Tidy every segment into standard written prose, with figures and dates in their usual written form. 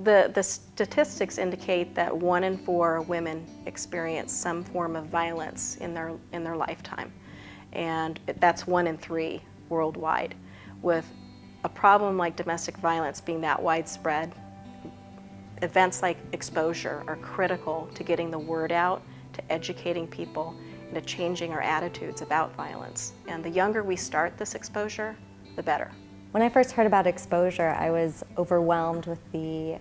The statistics indicate that 1 in 4 women experience some form of violence in their lifetime, and that's 1 in 3 worldwide. With a problem like domestic violence being that widespread, events like exposure are critical to getting the word out, to educating people, and to changing our attitudes about violence. And the younger we start this exposure, the better. When I first heard about exposure, I was overwhelmed with the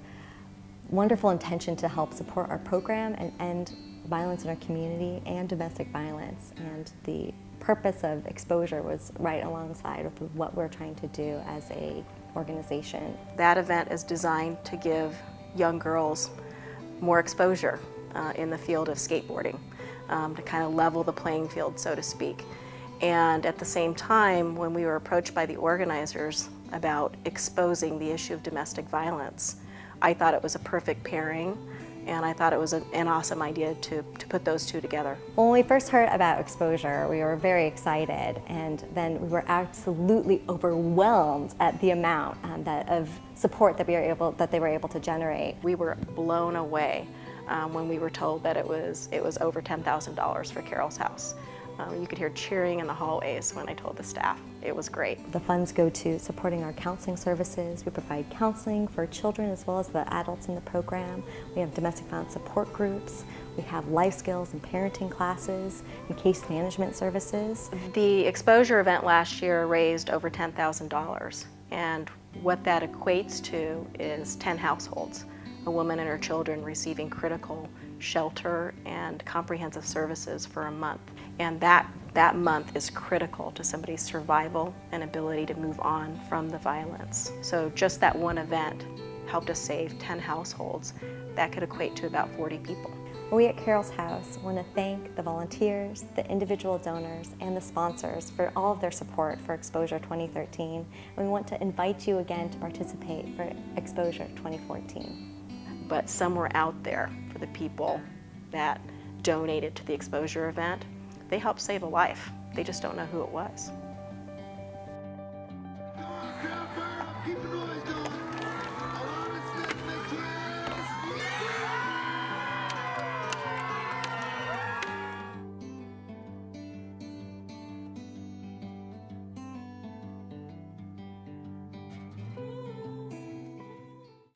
wonderful intention to help support our program and end violence in our community and domestic violence. And the purpose of exposure was right alongside with what we're trying to do as an organization. That event is designed to give young girls more exposure in the field of skateboarding, to kind of level the playing field, so to speak. And at the same time, when we were approached by the organizers about exposing the issue of domestic violence, I thought it was a perfect pairing, and I thought it was an awesome idea to put those two together. When we first heard about exposure, we were very excited, and then we were absolutely overwhelmed at the amount of support that they were able to generate. We were blown away when we were told that it was over $10,000 for Carol's House. You could hear cheering in the hallways when I told the staff. It was great. The funds go to supporting our counseling services. We provide counseling for children as well as the adults in the program. We have domestic violence support groups. We have life skills and parenting classes and case management services. The exposure event last year raised over $10,000, and what that equates to is 10 households. A woman and her children receiving critical shelter and comprehensive services for a month. And that month is critical to somebody's survival and ability to move on from the violence. So just that one event helped us save 10 households. That could equate to about 40 people. We at Carol's House want to thank the volunteers, the individual donors, and the sponsors for all of their support for Exposure 2013. And we want to invite you again to participate for Exposure 2014. But somewhere out there, for the people that donated to the exposure event, they helped save a life. They just don't know who it was.